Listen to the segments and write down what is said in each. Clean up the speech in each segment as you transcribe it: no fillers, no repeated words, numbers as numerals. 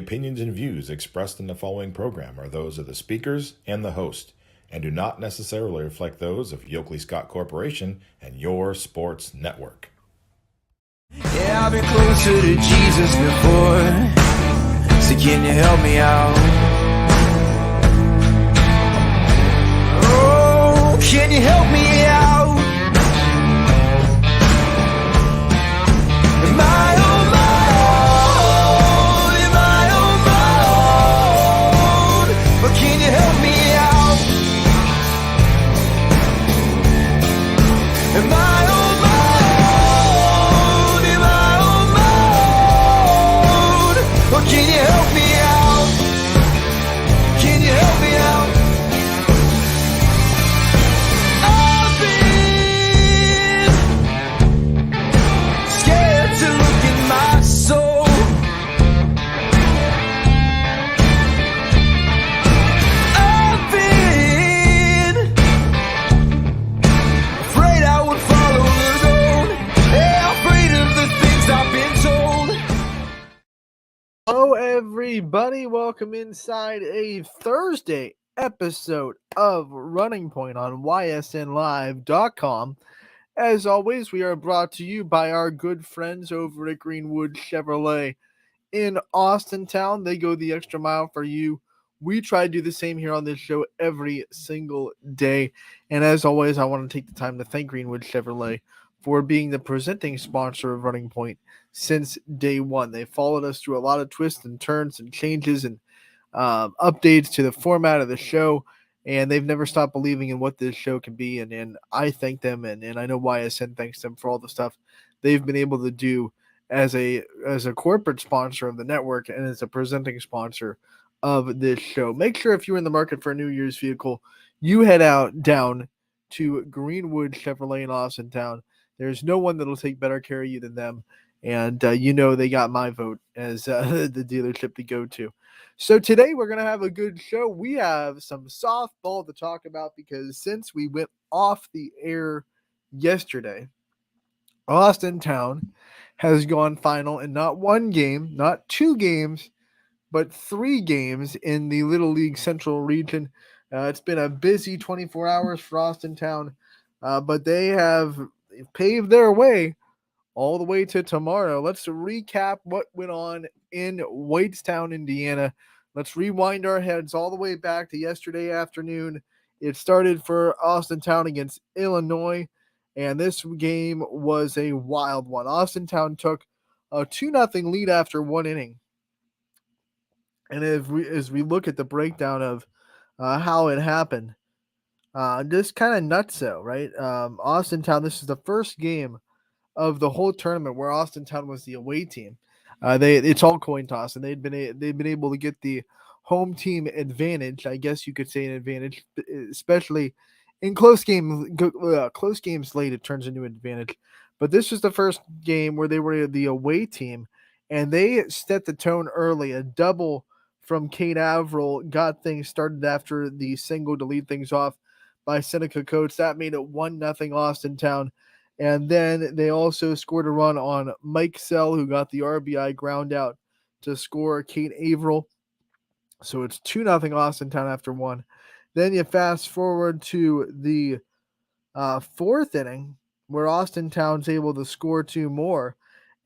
opinions and views expressed in the following program are those of the speakers and the host, and do not necessarily reflect those of Yoakley Scott Corporation and your sports network. Yeah, I've been closer to Jesus before, so can you help me out? Oh, can you help me out? Am I on my own? Am I on my own? But can you help me out? Am I on my own? Am I on my own? Or can you help me out? Can you help me out? I've been scared to look in my soul. I've been afraid I would follow the road. Yeah, afraid of the things I've been told. Hello, everybody. Welcome inside a Thursday episode of Running Point on ysnlive.com. As always, we are brought to you by our good friends over at Greenwood Chevrolet in Austintown. They go the extra mile for you. We try to do the same here on this show every single day. And as always, I want to take the time to thank Greenwood Chevrolet for being the presenting sponsor of Running Point since day one. They followed us through a lot of twists and turns and changes and updates to the format of the show, and they've never stopped believing in what this show can be. And I thank them, and I know YSN thanks them for all the stuff they've been able to do as a corporate sponsor of the network and as a presenting sponsor of this show. Make sure if you're in the market for a New Year's vehicle, you head out down to Greenwood Chevrolet in Austintown. There's no one that'll take better care of you than them. And they got my vote as the dealership to go to. So today we're going to have a good show. We have some softball to talk about because since we went off the air yesterday, Austintown has gone final in not one game, not two games, but 3 games in the Little League Central region. It's been a busy 24 hours for Austintown, but they have paved their way all the way to tomorrow. Let's recap what went on in Whitestown, Indiana. Let's rewind our heads all the way back to yesterday afternoon. It started for Austintown against Illinois, and this game was a wild one. Austintown took a 2-0 lead after 1 inning. And as we look at the breakdown of how it happened, just kind of nutso, right? Austintown, this is the first game of the whole tournament where Austintown was the away team. It's all coin toss, and they've been able to get the home team advantage. I guess you could say an advantage, especially in close games late. It turns into an advantage. But this was the first game where they were the away team, and they set the tone early. A double from Kate Averill got things started after the single to lead things off by Seneca Coates. That made it 1-0 Austintown. And then they also scored a run on Mike Sell, who got the RBI ground out to score Kate Averill. So it's 2-0 Austintown after 1. Then you fast forward to the 4th inning, where Austintown's able to score 2 more.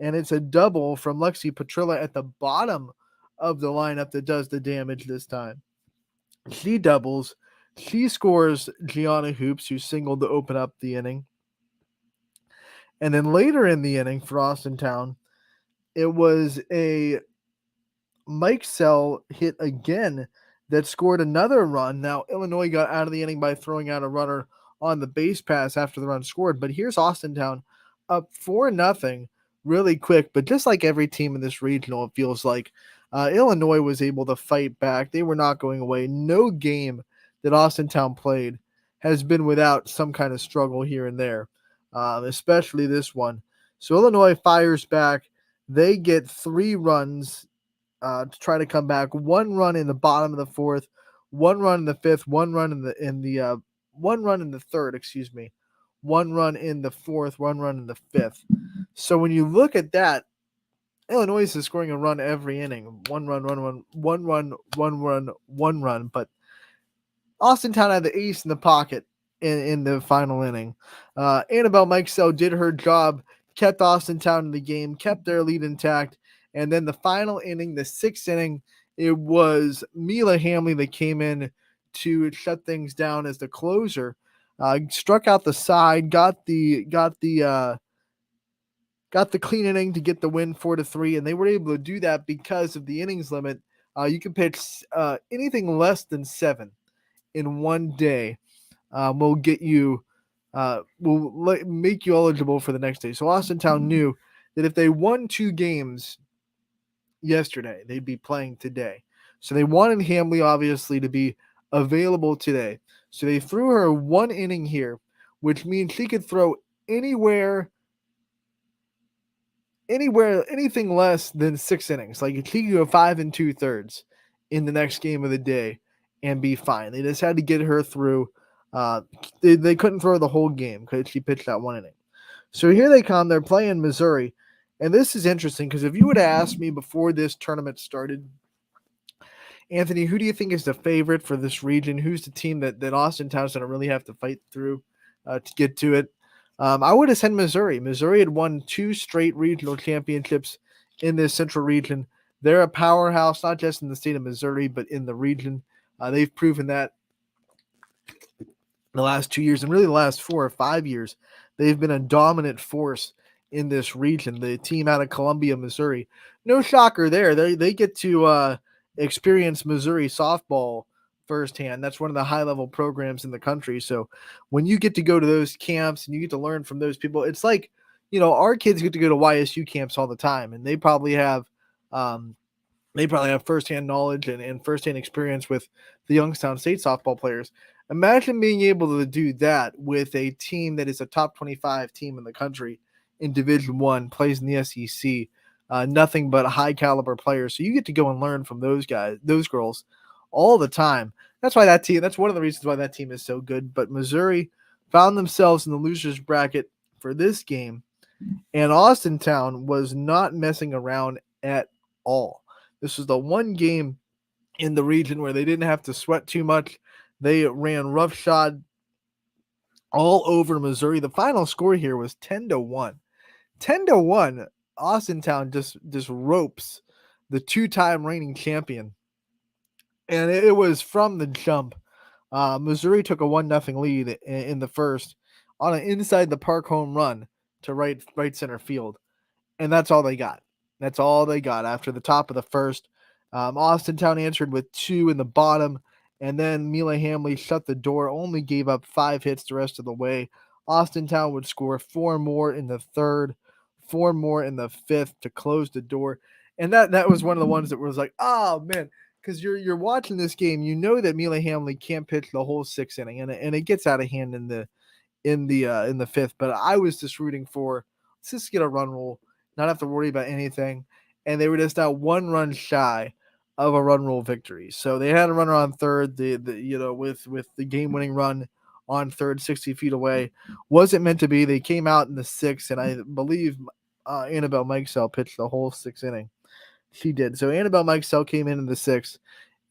And it's a double from Lexi Petrilla at the bottom of the lineup that does the damage this time. She doubles. She scores Gianna Hoops, who singled to open up the inning. And then later in the inning for Austintown, it was a Mike Sell hit again that scored another run. Now, Illinois got out of the inning by throwing out a runner on the base pass after the run scored. But here's Austintown up 4-0 really quick. But just like every team in this regional, it feels like Illinois was able to fight back. They were not going away. No game that Austintown played has been without some kind of struggle here and there. Especially this one. So Illinois fires back. They get 3 runs to try to come back. 1 run in the bottom of the 4th, 1 run in the 5th, 1 run in the 3rd. 1 run in the 4th, 1 run in the 5th. So when you look at that, Illinois is scoring a run every inning. One run, one run, one run, one run, one run. But Austintown had the ace in the pocket in the final inning. Annabelle Mikesell did her job, kept Austintown in the game, kept their lead intact. And then the final inning, the sixth inning, it was Mila Hamley that came in to shut things down as the closer. Struck out the side, got the clean inning to get the win 4-3, and they were able to do that because of the innings limit. You can pitch anything less than 7 in one day. Will get you, make you eligible for the next day. So Austintown knew that if they won 2 games yesterday, they'd be playing today. So they wanted Hamley obviously to be available today. So they threw her 1 inning here, which means she could throw anything less than 6 innings. Like she could go 5 2/3 in the next game of the day and be fine. They just had to get her through. They couldn't throw the whole game because she pitched that 1 inning. So here they come. They're playing Missouri. And this is interesting because if you would have asked me before this tournament started, Anthony, who do you think is the favorite for this region? Who's the team that Austintown's going to really have to fight through to get to it? I would have said Missouri. Missouri had won 2 straight regional championships in this central region. They're a powerhouse, not just in the state of Missouri, but in the region. They've proven that the last 2 years and really the last 4 or 5 years. They've been a dominant force in this region. The team out of Columbia, Missouri. No shocker there. They get to experience Missouri softball firsthand. That's one of the high-level programs in the country. So when you get to go to those camps and you get to learn from those people, it's like, our kids get to go to YSU camps all the time, and they probably have firsthand knowledge and firsthand experience with the Youngstown State softball players. Imagine being able to do that with a team that is a top 25 team in the country in Division I, plays in the SEC, nothing but high caliber players. So you get to go and learn from those girls all the time. That's one of the reasons why that team is so good. But Missouri found themselves in the losers bracket for this game, and Austintown was not messing around at all. This was the one game in the region where they didn't have to sweat too much. They ran roughshod all over Missouri. The final score here was 10-1. 10-1. Austintown just ropes the 2-time reigning champion. And it was from the jump. Missouri took a 1-0 lead in the first on an inside the park home run to right center field. And that's all they got. That's all they got after the top of the first. Austintown answered with 2 in the bottom, and then Mila Hamley shut the door, only gave up 5 hits the rest of the way. Austintown would score 4 more in the third, 4 more in the fifth to close the door. And that was one of the ones that was like, oh, man, because you're watching this game, you know that Mila Hamley can't pitch the whole 6th inning, and it gets out of hand in the fifth. But I was just rooting for, let's just get a run rule, not have to worry about anything. And they were just out 1 run shy of a run rule victory. So they had a runner on third, with the game-winning run on third, 60 feet away. Wasn't meant to be. They came out in the 6th, and I believe Annabelle Mikesell pitched the whole 6th inning. She did. So Annabelle Mikesell came in the 6th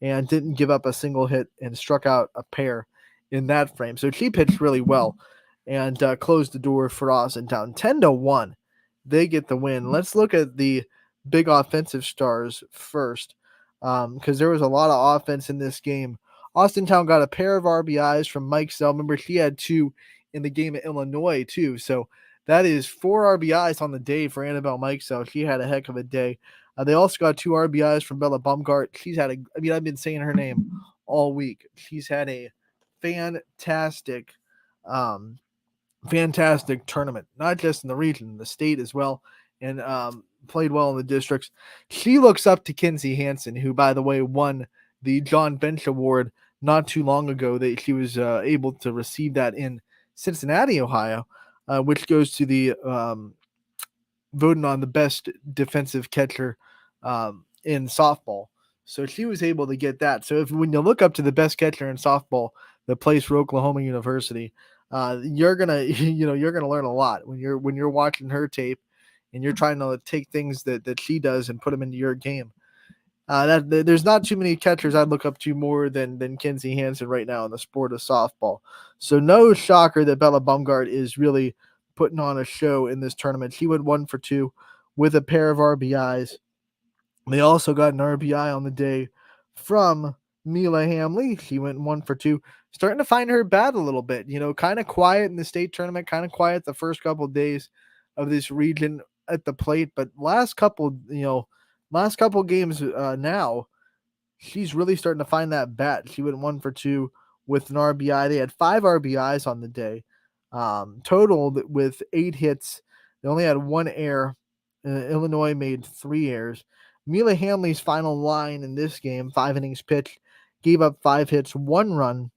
and didn't give up a single hit and struck out a pair in that frame. So she pitched really well and closed the door for Austintown. 10-1. They get the win. Let's look at the big offensive stars first, because there was a lot of offense in this game. Austintown got a pair of RBIs from Mikesell. Remember, she had 2 in the game at Illinois, too. So that is 4 RBIs on the day for Annabelle Mikesell. She had a heck of a day. They also got 2 RBIs from Bella Baumgart. I've been saying her name all week. She's had a fantastic tournament, not just in the region, the state as well, and played well in the districts. She looks up to Kinsey Hansen, who, by the way, won the John Bench Award not too long ago. That she was able to receive that in Cincinnati, Ohio, which goes to the voting on the best defensive catcher in softball. So she was able to get that. So when you look up to the best catcher in softball that plays for Oklahoma University, you're gonna learn a lot when you're watching her tape and you're trying to take things that she does and put them into your game. There's not too many catchers I'd look up to more than Kinsey Hansen right now in the sport of softball. So no shocker that Bella Bumgart is really putting on a show in this tournament. She went 1 for 2 with a pair of RBIs. They also got an RBI on the day from Mila Hamley. She went 1 for 2, starting to find her bat a little bit. Kind of quiet in the state tournament, kind of quiet the first couple of days of this region at the plate, but last couple games now, she's really starting to find that bat. She went 1 for 2 with an RBI. They had 5 RBIs on the day, totaled with 8 hits. They only had 1 error. Illinois made 3 errors. Mila Hamley's final line in this game, 5 innings pitched, gave up 5 hits, 1 run,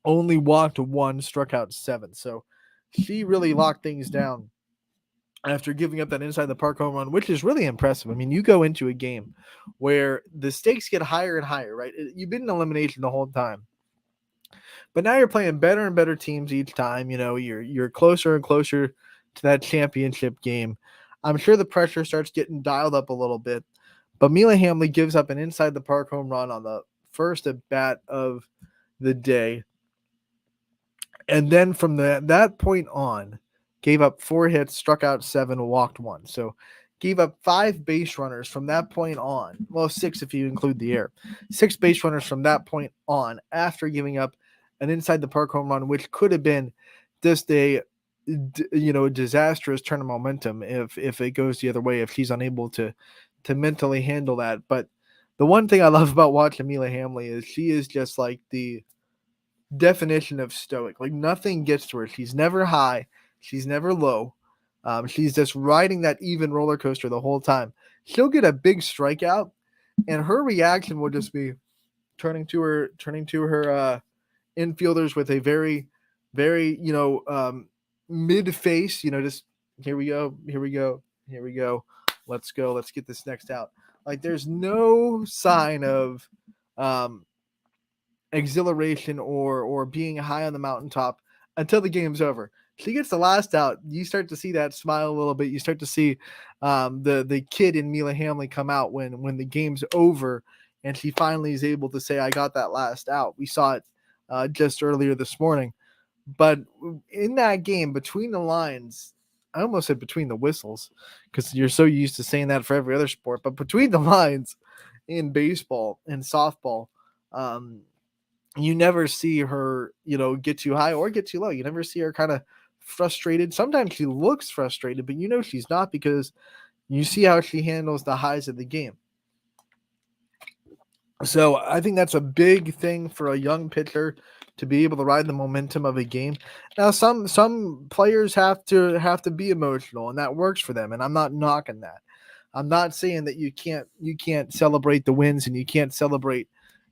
only walked 1, struck out 7. So she really locked things down after giving up that inside the park home run, which is really impressive. I mean, you go into a game where the stakes get higher and higher, right? You've been in elimination the whole time, but now you're playing better and better teams each time. You're closer and closer to that championship game. I'm sure the pressure starts getting dialed up a little bit, but Mila Hamley gives up an inside the park home run on the first at bat of the day. And then from that point on, gave up 4 hits, struck out 7, walked 1. So gave up 5 base runners from that point on. Well, 6 if you include the air. 6 base runners from that point on after giving up an inside the park home run, which could have been just a disastrous turn of momentum if it goes the other way, if she's unable to mentally handle that. But the one thing I love about watching Mila Hamley is she is just like the definition of stoic. Like nothing gets to her. She's never high. She's never low. She's just riding that even roller coaster the whole time. She'll get a big strikeout, and her reaction will just be turning to her infielders with a very, very mid face. Just here we go. Let's go. Let's get this next out. Like there's no sign of exhilaration or being high on the mountaintop until the game's over. She gets the last out. You start to see that smile a little bit. You start to see the kid in Mila Hamley come out when the game's over, and she finally is able to say, "I got that last out." We saw it just earlier this morning, but in that game, between the lines, I almost said between the whistles because you're so used to saying that for every other sport, but between the lines in baseball and softball, you never see her, get too high or get too low. You never see her kind of frustrated. Sometimes she looks frustrated, but she's not because you see how she handles the highs of the game. So I think that's a big thing for a young pitcher to be able to ride the momentum of a game. Now, some players have to be emotional, and that works for them. And I'm not knocking that. I'm not saying that you can't celebrate the wins and you can't celebrate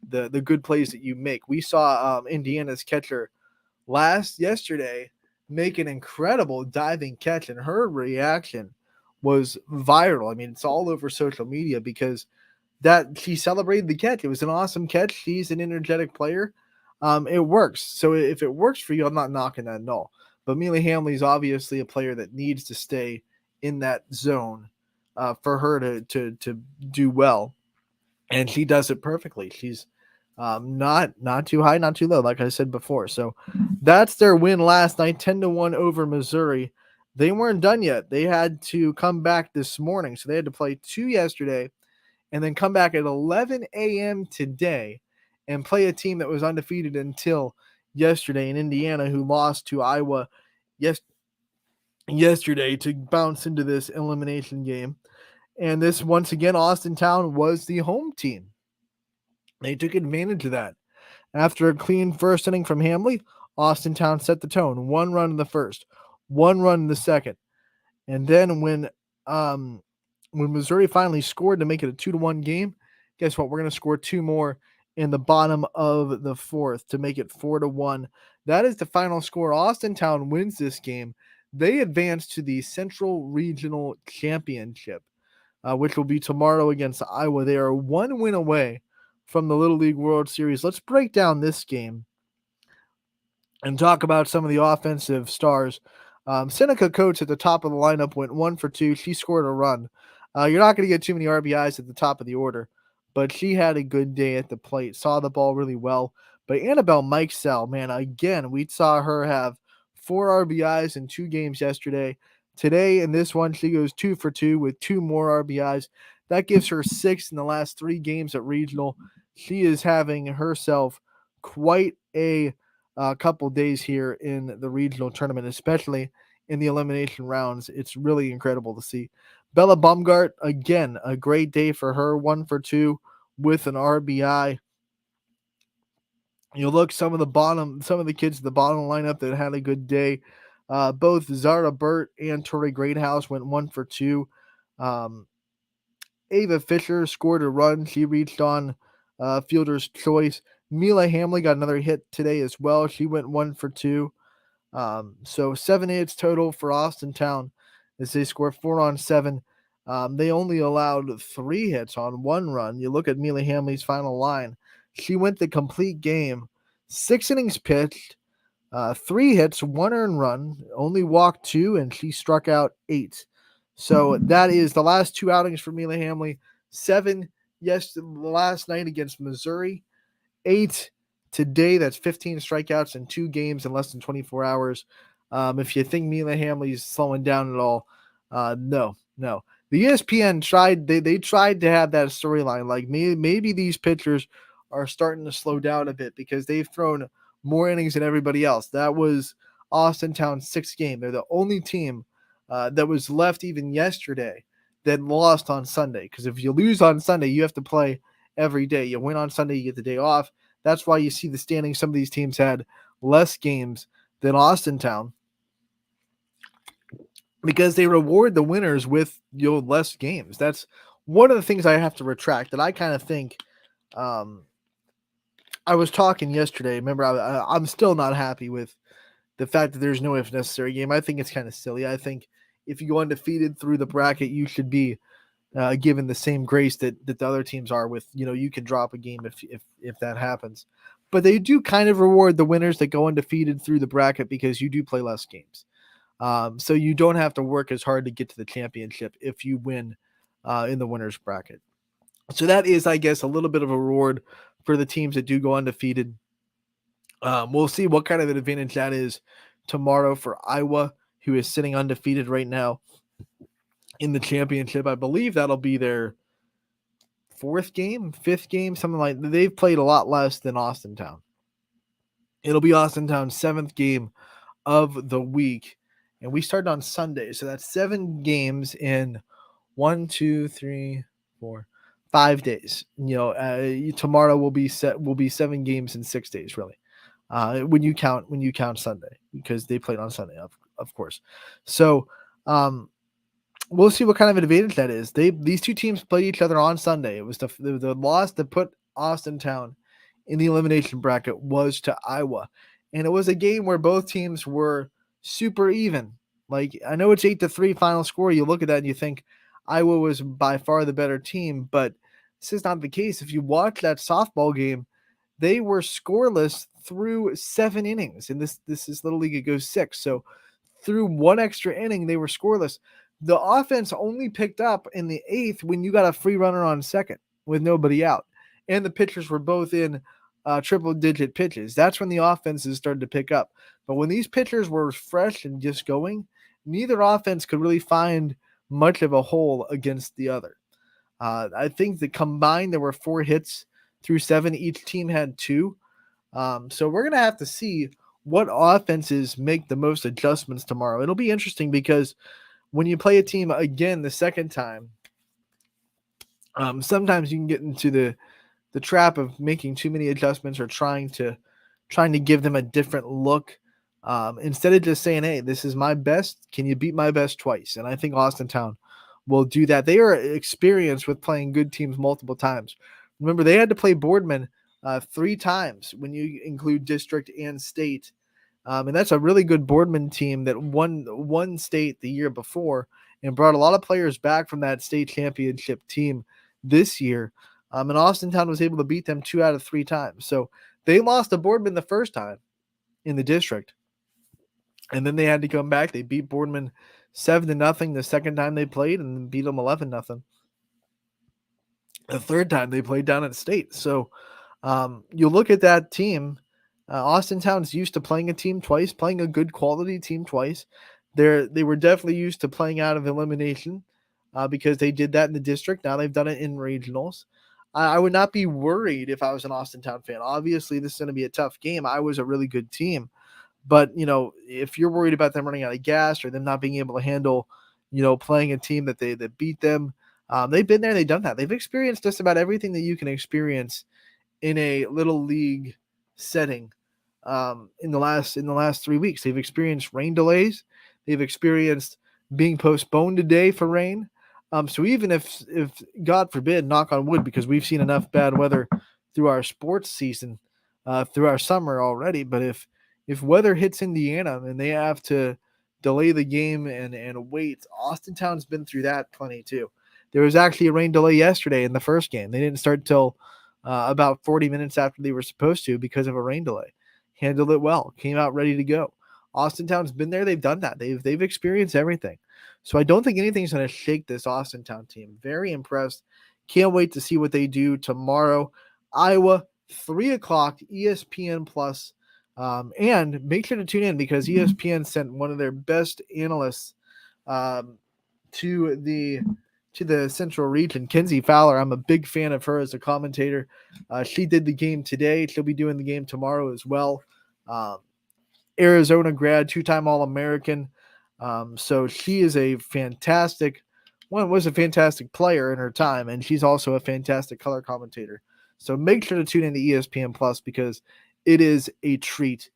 the good plays that you make. We saw Indiana's catcher yesterday make an incredible diving catch, and her reaction was viral. I mean, it's all over social media because that she celebrated the catch. It was an awesome catch. She's an energetic player. It works. So if it works for you, I'm not knocking that at all. But Mila Hamley is obviously a player that needs to stay in that zone for her to do well, and she does it perfectly. She's not too high, not too low, like I said before. So that's their win last night, 10-1 over Missouri. They weren't done yet. They had to come back this morning. So they had to play 2 yesterday and then come back at 11 a.m. today and play a team that was undefeated until yesterday in Indiana, who lost to Iowa yesterday to bounce into this elimination game. And this, once again, Austintown was the home team. They took advantage of that. After a clean first inning from Hamley, Austintown set the tone. 1 run in the first, 1 run in the second. And then when Missouri finally scored to make it a 2-1 game, guess what? We're going to score 2 more in the bottom of the fourth to make it 4-1. That is the final score. Austintown wins this game. They advance to the Central Regional Championship, which will be tomorrow against Iowa. They are 1 win away from the Little League World Series. Let's break down this game and talk about some of the offensive stars. Seneca Coates at the top of the lineup went 1 for 2. She scored a run. You're not going to get too many RBIs at the top of the order, but she had a good day at the plate, saw the ball really well. But Annabelle Mikesell, man, again, we saw her have 4 RBIs in 2 games yesterday. Today, in this one, she goes 2 for 2 with 2 more RBIs. That gives her 6 in the last 3 games at regional. She is having herself quite a couple days here in the regional tournament, especially in the elimination rounds. It's really incredible to see. Bella Baumgart, again, a great day for her, 1 for 2 with an RBI. You look some of the kids at the bottom lineup that had a good day. Both Zara Burt and Tori Greathouse went 1 for 2. Ava Fisher scored a run. She reached on fielder's choice. Mila Hamley got another hit today as well. She went 1 for 2. So 7 hits total for Austintown as they score 4 on 7. They only allowed 3 hits on 1 run. You look at Mila Hamley's final line. She went the complete game. 6 innings pitched, 3 hits, 1 earned run, only walked 2, and she struck out 8. So that is the last 2 outings for Mila Hamley. 7 last night against Missouri. 8 today. That's 15 strikeouts in 2 games in less than 24 hours. If you think Mila Hamley's slowing down at all, no. The ESPN tried. They tried to have that storyline. Like maybe these pitchers are starting to slow down a bit because they've thrown more innings than everybody else. That was Austintown's 6th game. They're the only team that was left even yesterday that lost on Sunday. Because if you lose on Sunday, you have to play every day. You win on Sunday, you get the day off. That's why you see the standings. Some of these teams had less games than Austintown because they reward the winners with less games. That's one of the things I have to retract. That I kind of think. I was talking yesterday. Remember, I'm still not happy with the fact that there's no if necessary game. I think it's kind of silly. I think if you go undefeated through the bracket, you should be given the same grace that the other teams are with, you can drop a game if that happens. But they do kind of reward the winners that go undefeated through the bracket because you do play less games. So you don't have to work as hard to get to the championship if you win in the winners bracket. So that is, I guess, a little bit of a reward for the teams that do go undefeated. We'll see what kind of an advantage that is tomorrow for Iowa, who is sitting undefeated right now in the championship. I believe that'll be their 4th game, 5th game, something like that. They've played a lot less than Austintown. It'll be Austintown's 7th game of the week, and we start on Sunday. So that's 7 games in 1, 2, 3, 4, 5 days. Tomorrow will be 7 games in 6 days, really. When you count Sunday, because they played on Sunday, of course. So we'll see what kind of an advantage that is. These two teams played each other on Sunday. It was the loss that put Austintown in the elimination bracket was to Iowa, and it was a game where both teams were super even. Like, I know it's 8-3 final score. You look at that and you think Iowa was by far the better team, but this is not the case. If you watch that softball game, they were scoreless through 7 innings. And this is Little League, it goes 6. So through 1 extra inning, they were scoreless. The offense only picked up in the 8th when you got a free runner on second with nobody out. And the pitchers were both in triple-digit pitches. That's when the offenses started to pick up. But when these pitchers were fresh and just going, neither offense could really find much of a hole against the other. I think that combined there were 4 hits through 7. Each team had 2. So we're going to have to see what offenses make the most adjustments tomorrow. It'll be interesting because when you play a team again the second time, sometimes you can get into the trap of making too many adjustments or trying to give them a different look. Instead of just saying, hey, this is my best, can you beat my best twice? And I think Austintown will do that. They are experienced with playing good teams multiple times. Remember, they had to play Boardman 3 times when you include district and state. And that's a really good Boardman team that won state the year before and brought a lot of players back from that state championship team this year. And Austintown was able to beat them 2 out of 3 times. So they lost to Boardman the first time in the district. And then they had to come back. They beat Boardman 7-0 the second time they played, and beat them 11-0 the third time they played down at State. So you look at that team. Austintown's used to playing a team twice, playing a good quality team twice. They were definitely used to playing out of elimination because they did that in the district. Now they've done it in regionals. I would not be worried if I was an Austintown fan. Obviously, this is going to be a tough game. I was a really good team. But, if you're worried about them running out of gas or them not being able to handle, playing a team that beat them, they've been there, they've done that. They've experienced just about everything that you can experience in a little league setting. In the last 3 weeks, they've experienced rain delays. They've experienced being postponed a day for rain. So even if God forbid, knock on wood, because we've seen enough bad weather through our sports season, through our summer already. But if weather hits Indiana and they have to delay the game and wait, Austintown's been through that plenty too. There was actually a rain delay yesterday in the first game. They didn't start till about 40 minutes after they were supposed to because of a rain delay. Handled it well, came out ready to go. Austintown's been there, they've done that. They've experienced everything. So I don't think anything's going to shake this Austintown team. Very impressed. Can't wait to see what they do tomorrow. Iowa, 3 o'clock, ESPN Plus. And make sure to tune in because ESPN sent one of their best analysts to the Central Region, Kenzie Fowler. I'm a big fan of her as a commentator. She did the game today. She'll be doing the game tomorrow as well. Arizona grad, 2-time All-American. So she is a fantastic player in her time, and she's also a fantastic color commentator. So make sure to tune in to ESPN Plus because it is a treat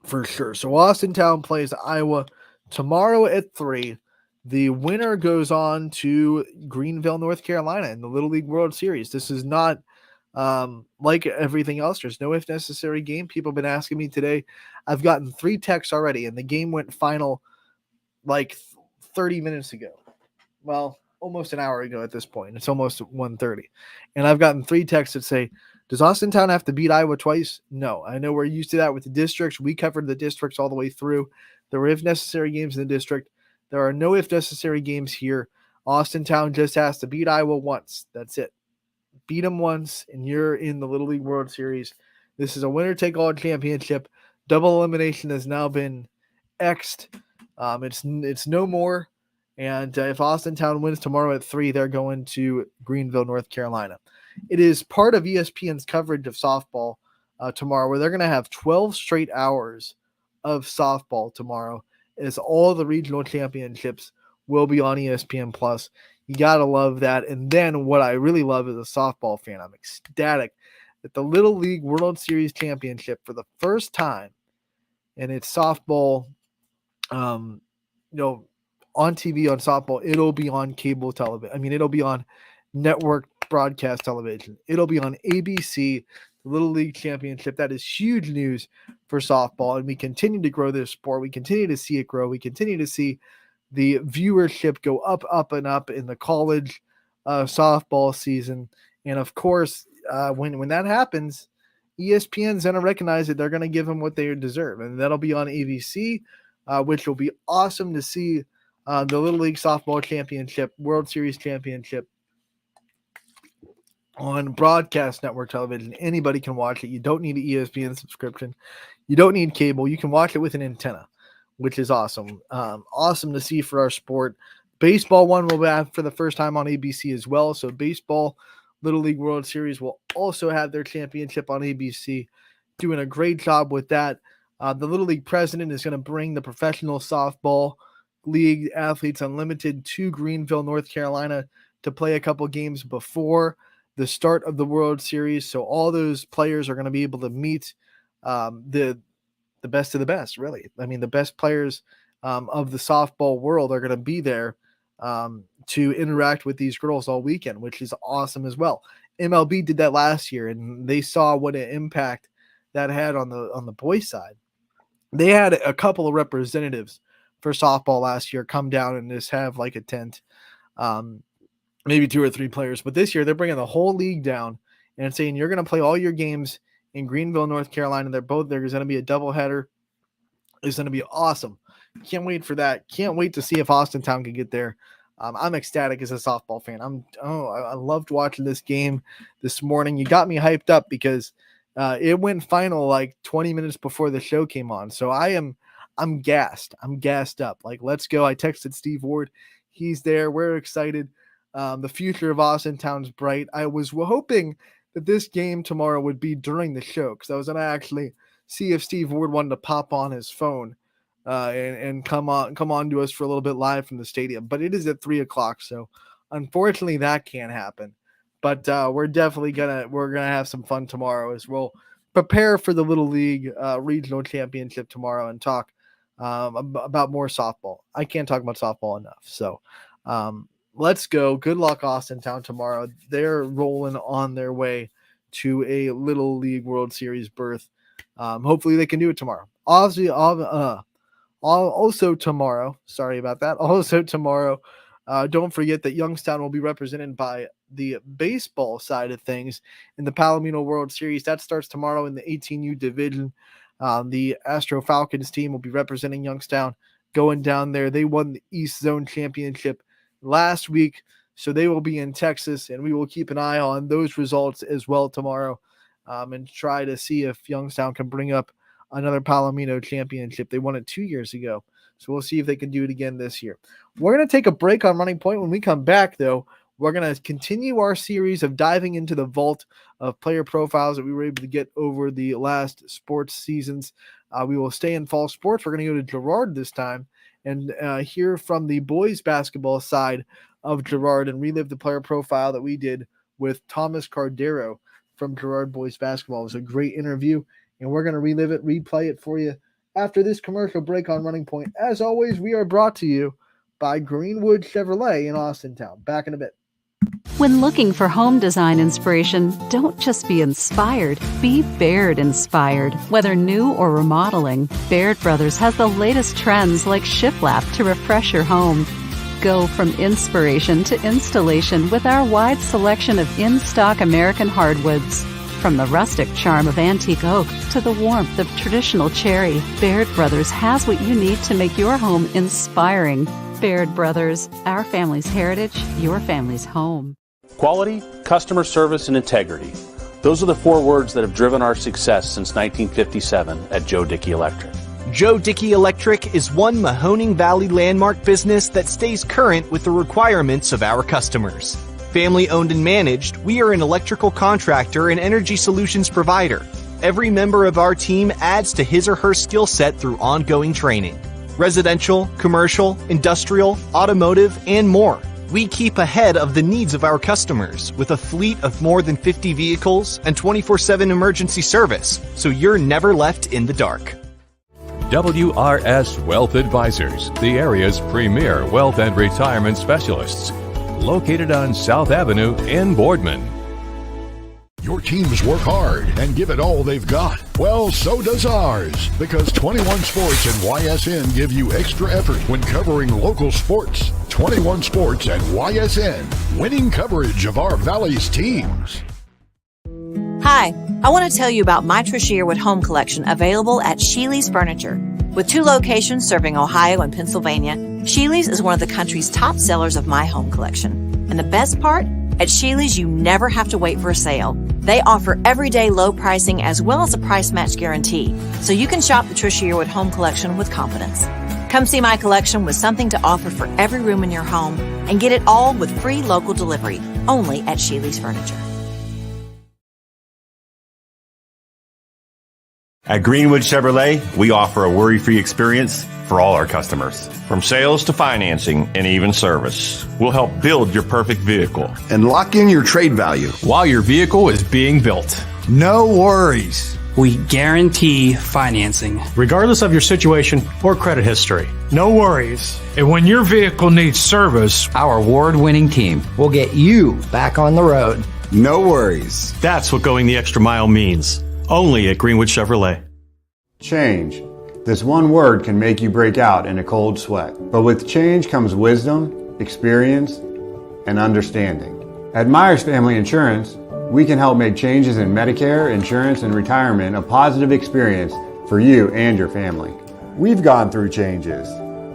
for sure. So Austintown plays Iowa tomorrow at 3. The winner goes on to Greenville, North Carolina in the Little League World Series. This is not like everything else. There's no if necessary game. People have been asking me today. I've gotten 3 texts already, and the game went final like 30 minutes ago. Well, almost an hour ago at this point. It's almost 1:30. And I've gotten 3 texts that say, does Austintown have to beat Iowa twice? No. I know we're used to that with the districts. We covered the districts all the way through. There were if necessary games in the district. There are no if necessary games here. Austintown just has to beat Iowa once. That's it. Beat them once, and you're in the Little League World Series. This is a winner-take-all championship. Double elimination has now been X'd. It's no more. And if Austintown wins tomorrow at 3, they're going to Greenville, North Carolina. It is part of ESPN's coverage of softball tomorrow, where they're going to have 12 straight hours of softball tomorrow, as all the regional championships will be on ESPN Plus. You got to love that. And then what I really love as a softball fan, I'm ecstatic that the Little League World Series Championship for the first time, and it's softball, on TV on softball, it'll be on cable television. I mean, it'll be on network broadcast television. It'll be on ABC, the Little League Championship. That is huge news for softball, and we continue to grow this sport. We continue to see it grow. We continue to see the viewership go up, and up in the college softball season. And of course, when that happens, ESPN's going to recognize that they're going to give them what they deserve, and that'll be on ABC, which will be awesome to see the Little League Softball Championship, World Series Championship on broadcast network television. Anybody can watch it. You don't need an ESPN subscription. You don't need cable. You can watch it with an antenna, which is awesome. Awesome to see for our sport. Baseball one will have for the first time on ABC as well. So baseball, Little League World Series will also have their championship on ABC. Doing a great job with that. The Little League president is going to bring the Professional Softball League Athletes Unlimited to Greenville, North Carolina to play a couple games before the start of the World Series. So all those players are going to be able to meet the best of the best, really. I mean, the best players of the softball world are going to be there to interact with these girls all weekend, which is awesome as well. MLB did that last year, and they saw what an impact that had on the boys' side. They had a couple of representatives for softball last year come down and just have like a tent, maybe 2 or 3 players. But this year, they're bringing the whole league down and saying, you're going to play all your games in Greenville, North Carolina. There's going to be a doubleheader. is going to be awesome. Can't wait for that. Can't wait to see if Austintown can get there. I'm ecstatic as a softball fan. I loved watching this game this morning. You got me hyped up because it went final like 20 minutes before the show came on. So I'm gassed. I'm gassed up. Like, let's go. I texted Steve Ward. He's there. We're excited. The future of Austintown's bright. I was hoping that this game tomorrow would be during the show because I was going to actually see if Steve Ward wanted to pop on his phone and come on to us for a little bit live from the stadium. But it is at 3:00, so unfortunately that can't happen. But we're definitely gonna have some fun tomorrow as we'll prepare for the Little League regional championship tomorrow and talk about more softball. I can't talk about softball enough. So let's go. Good luck, Austintown, tomorrow. They're rolling on their way to a Little League World Series berth. Hopefully they can do it tomorrow. Also tomorrow, sorry about that. Also tomorrow, don't forget that Youngstown will be represented by the baseball side of things in the Palomino World Series. That starts tomorrow in the 18U division. The Astro Falcons team will be representing Youngstown going down there. They won the East Zone Championship last week, so they will be in Texas, and we will keep an eye on those results as well tomorrow and try to see if Youngstown can bring up another Palomino championship. They won it 2 years ago, so we'll see if they can do it again this year. We're going to take a break on Running Point. When we come back, though, we're going to continue our series of diving into the vault of player profiles that we were able to get over the last sports seasons. We will stay in fall sports. We're going to go to Girard this time and hear from the boys basketball side of Girard and relive the player profile that we did with Thomas Cardero from Girard boys basketball. It was a great interview, and we're going to relive it, replay it for you after this commercial break on Running Point. As always, we are brought to you by Greenwood Chevrolet in Austintown. Back in a bit. When looking for home design inspiration, don't just be inspired, be Baird inspired. Whether new or remodeling, Baird Brothers has the latest trends like shiplap to refresh your home. Go from inspiration to installation with our wide selection of in-stock American hardwoods. From the rustic charm of antique oak to the warmth of traditional cherry, Baird Brothers has what you need to make your home inspiring. Baird Brothers, our family's heritage, your family's home. Quality, customer service, and integrity. Those are the 4 words that have driven our success since 1957 at Joe Dickey Electric. Joe Dickey Electric is one Mahoning Valley landmark business that stays current with the requirements of our customers. Family owned and managed, we are an electrical contractor and energy solutions provider. Every member of our team adds to his or her skill set through ongoing training. Residential, commercial, industrial, automotive, and more. We keep ahead of the needs of our customers with a fleet of more than 50 vehicles and 24/7 emergency service, so you're never left in the dark. WRS Wealth Advisors, the area's premier wealth and retirement specialists. Located on South Avenue in Boardman. Your teams work hard and give it all they've got. Well, so does ours, because 21 Sports and YSN give you extra effort when covering local sports. 21 Sports and YSN, winning coverage of our Valley's teams. Hi, I want to tell you about my Trish Yearwood home collection available at Sheely's Furniture. With 2 locations serving Ohio and Pennsylvania, Sheely's is one of the country's top sellers of my home collection. And the best part? At Sheely's, you never have to wait for a sale. They offer everyday low pricing as well as a price match guarantee, so you can shop the Trish Yearwood home collection with confidence. Come see my collection with something to offer for every room in your home and get it all with free local delivery, only at Sheely's Furniture. At Greenwood Chevrolet, we offer a worry-free experience for all our customers. From sales to financing and even service, we'll help build your perfect vehicle and lock in your trade value while your vehicle is being built. No worries. We guarantee financing, regardless of your situation or credit history. No worries. And when your vehicle needs service, our award-winning team will get you back on the road. No worries. That's what going the extra mile means. Only at Greenwood Chevrolet. Change. This one word can make you break out in a cold sweat. But with change comes wisdom, experience, and understanding. At Myers Family Insurance, we can help make changes in Medicare, insurance, and retirement a positive experience for you and your family. We've gone through changes,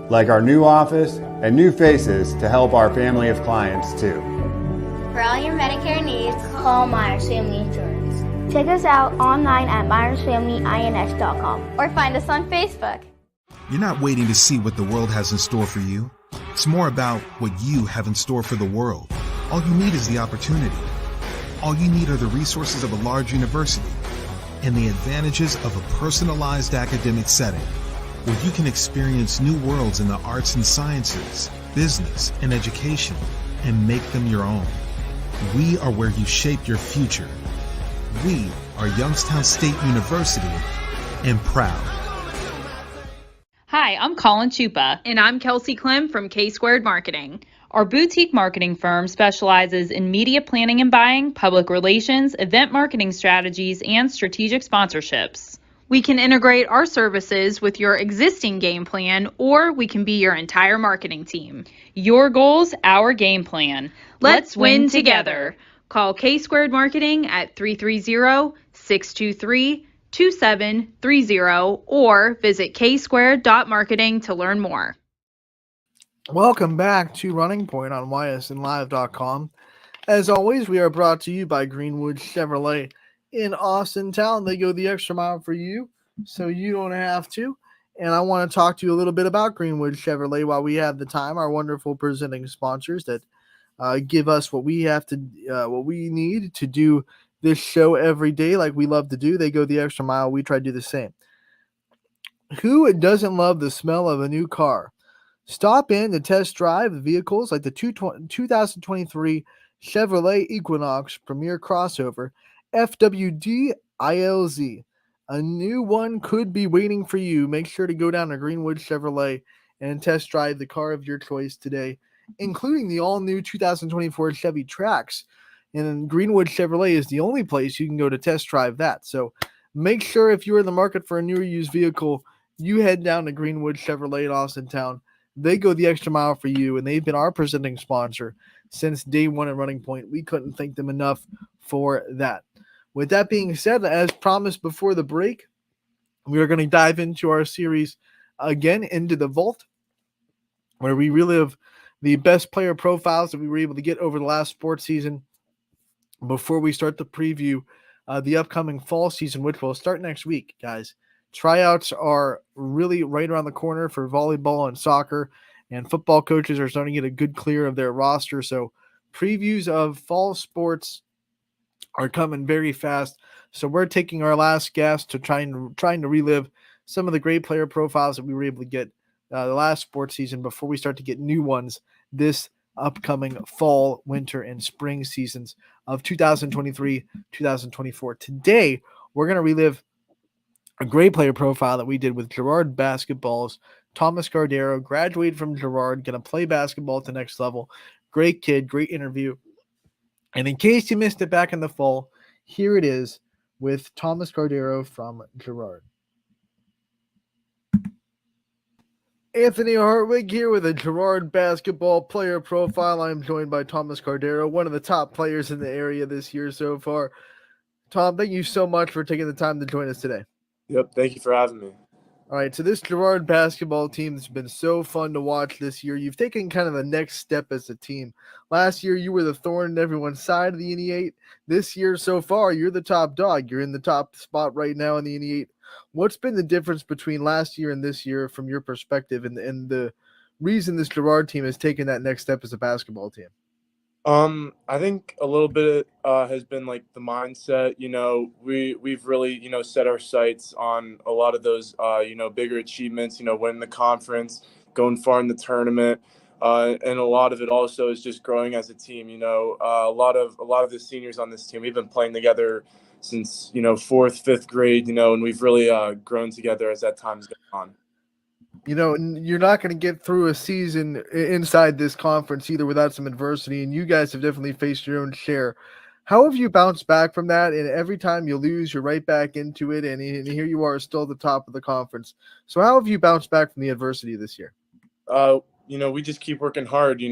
like our new office and new faces to help our family of clients too. For all your Medicare needs, call Myers Family Insurance. Check us out online at myersfamilyins.com or find us on Facebook. You're not waiting to see what the world has in store for you. It's more about what you have in store for the world. All you need is the opportunity. All you need are the resources of a large university and the advantages of a personalized academic setting where you can experience new worlds in the arts and sciences, business, and education and make them your own. We are where you shape your future. We are Youngstown State University and proud. Hi, I'm Colin Chupa. And I'm Kelsey Clem from K-Squared Marketing. Our boutique marketing firm specializes in media planning and buying, public relations, event marketing strategies, and strategic sponsorships. We can integrate our services with your existing game plan, or we can be your entire marketing team. Your goals, our game plan. Let's win together. Call K-Squared Marketing at 330-623-2730 or visit ksquared.marketing to learn more. Welcome back to Running Point on ysnlive.com. As always, we are brought to you by Greenwood Chevrolet in Austintown. They go the extra mile for you, so you don't have to. And I want to talk to you a little bit about Greenwood Chevrolet while we have the time. Our wonderful presenting sponsors that give us what we need to do this show every day, like we love to do. They go the extra mile. We try to do the same. Who doesn't love the smell of a new car? Stop in to test drive vehicles like the 2023 Chevrolet Equinox Premier Crossover FWD ILZ. A new one could be waiting for you. Make sure to go down to Greenwood Chevrolet and test drive the car of your choice today, including the all-new 2024 Chevy Trax. And Greenwood Chevrolet is the only place you can go to test drive that. So make sure if you're in the market for a new or used vehicle, you head down to Greenwood Chevrolet in Austintown. They go the extra mile for you, and they've been our presenting sponsor since day one at Running Point. We couldn't thank them enough for that. With that being said, as promised before the break, we are going to dive into our series again, Into the Vault, where we relive the best player profiles that we were able to get over the last sports season before we start to preview the upcoming fall season, which will start next week, guys. Tryouts are really right around the corner for volleyball and soccer, and football coaches are starting to get a good clear of their roster. So previews of fall sports are coming very fast. So we're taking our last gasp to trying to relive some of the great player profiles that we were able to get the last sports season before we start to get new ones this upcoming fall, winter, and spring seasons of 2023, 2024. Today, we're going to relive a great player profile that we did with Girard Basketball's Thomas Cardero, graduated from Girard, going to play basketball at the next level. Great kid, great interview. And in case you missed it back in the fall, here it is with Thomas Cardero from Girard. Anthony Hartwig here with a Girard basketball player profile. I'm joined by Thomas Cardero, one of the top players in the area this year so far. Tom, thank you so much for taking the time to join us today. Yep, thank you for having me. All right, so this Girard basketball team has been so fun to watch this year. You've taken kind of the next step as a team. Last year, you were the thorn in everyone's side of the NE8. This year so far, you're the top dog. You're in the top spot right now in the NE8. What's been the difference between last year and this year from your perspective, and the reason this Girard team has taken that next step as a basketball team? I think a little bit has been like the mindset. We've really set our sights on a lot of those bigger achievements. Winning the conference, going far in the tournament, and a lot of it also is just growing as a team. A lot of the seniors on this team, we've been playing together since 4th, 5th grade. And we've really grown together as that time's gone on. You're not going to get through a season inside this conference either without some adversity, and you guys have definitely faced your own share. How have you bounced back from that? And every time you lose, you're right back into it, and here you are still at the top of the conference. So how have you bounced back from the adversity this year? We just keep working hard.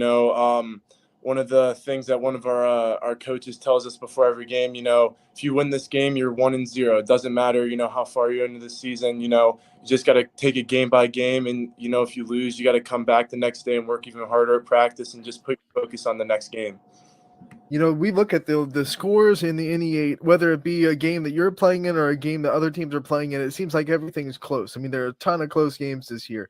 one of the things that one of our coaches tells us before every game, if you win this game, you're 1-0. It doesn't matter, how far you're into the season. You just got to take it game by game. And, if you lose, you got to come back the next day and work even harder at practice and just put focus on the next game. We look at the scores in the NE8, whether it be a game that you're playing in or a game that other teams are playing in. It seems like everything is close. I mean, there are a ton of close games this year.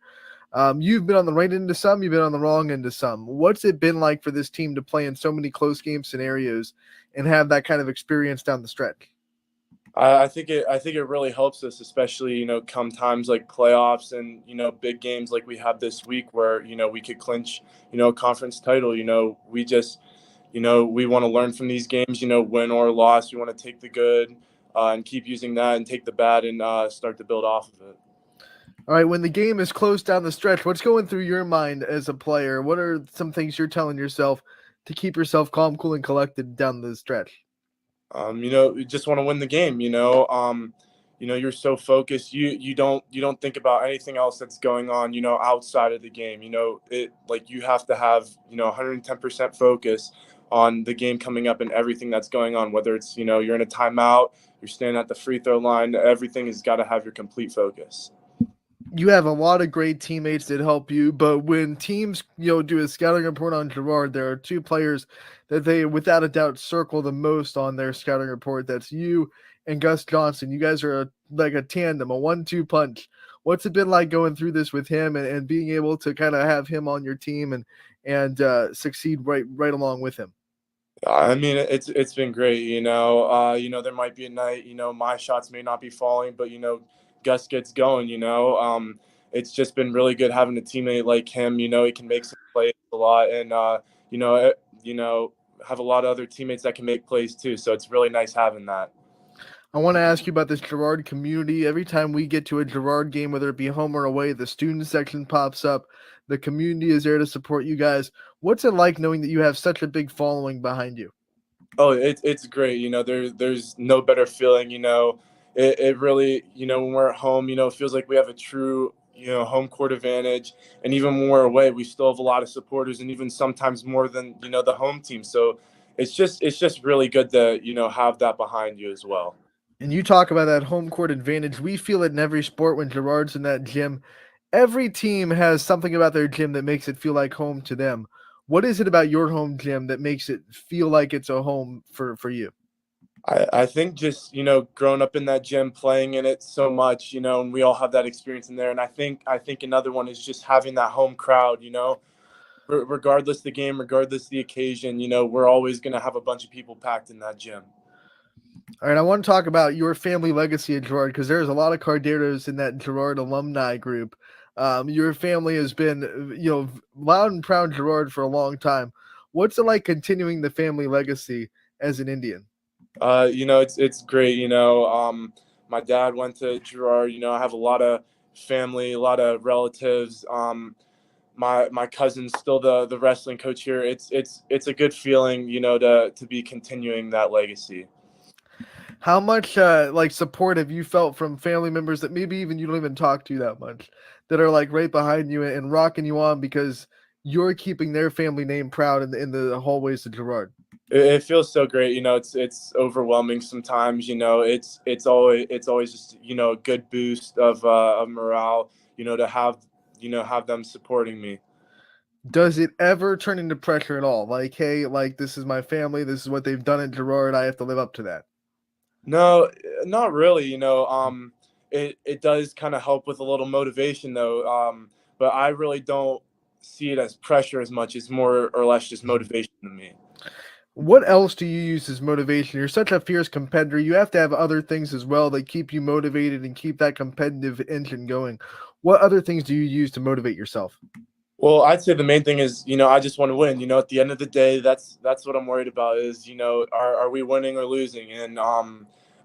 You've been on the right end of some, you've been on the wrong end of some. What's it been like for this team to play in so many close game scenarios and have that kind of experience down the stretch? I think it really helps us, especially come times like playoffs and big games like we have this week, where we could clinch a conference title. We just we want to learn from these games. Win or loss, we want to take the good and keep using that, and take the bad and start to build off of it. All right, when the game is close down the stretch, what's going through your mind as a player? What are some things you're telling yourself to keep yourself calm, cool, and collected down the stretch? You just want to win the game. You're so focused. You don't think about anything else that's going on. Outside of the game. You have to have 110% focus on the game coming up and everything that's going on. Whether it's you're in a timeout, you're standing at the free throw line. Everything has got to have your complete focus. You have a lot of great teammates that help you, but when teams, do a scouting report on Gerard, there are two players that they, without a doubt, circle the most on their scouting report. That's you and Gus Johnson. You guys are like a tandem, a 1-2 punch. What's it been like going through this with him and being able to kind of have him on your team and succeed right along with him? I mean, it's been great. There might be a night, my shots may not be falling, but Gus gets going. It's just been really good having a teammate like him. He can make some plays a lot, and have a lot of other teammates that can make plays too. So it's really nice having that. I want to ask you about this Gerard community. Every time we get to a Gerard game, whether it be home or away, the student section pops up. The community is there to support you guys. What's it like knowing that you have such a big following behind you? Oh, it's great. There's no better feeling. It really, when we're at home, it feels like we have a true, home court advantage. And even when we're away, we still have a lot of supporters, and even sometimes more than, the home team. So it's just really good to, have that behind you as well. And you talk about that home court advantage. We feel it in every sport when Gerard's in that gym. Every team has something about their gym that makes it feel like home to them. What is it about your home gym that makes it feel like it's a home for you? I think just, growing up in that gym, playing in it so much, and we all have that experience in there. And I think another one is just having that home crowd, regardless the game, regardless the occasion, we're always going to have a bunch of people packed in that gym. All right, I want to talk about your family legacy at Gerard, because there's a lot of Carderos in that Gerard alumni group. Your family has been, loud and proud Gerard for a long time. What's it like continuing the family legacy as an Indian? It's great. My dad went to Gerard. I have a lot of family, a lot of relatives. My cousin's still the wrestling coach here. It's a good feeling, to be continuing that legacy. How much support have you felt from family members that maybe even you don't even talk to that much, that are like right behind you and rocking you on because you're keeping their family name proud in the hallways of Gerard? It feels so great. It's overwhelming sometimes. It's always just a good boost of morale. To have them supporting me. Does it ever turn into pressure at all? Like, hey, like this is my family. This is what they've done at Gerard. I have to live up to that. No, not really. It does kind of help with a little motivation though. But I really don't see it as pressure as much as more or less just motivation to me. What else do you use as motivation? You're such a fierce competitor. You have to have other things as well that keep you motivated and keep that competitive engine going. What other things do you use to motivate yourself? Well, I'd say the main thing is, I just want to win. At the end of the day, that's what I'm worried about is, are we winning or losing? And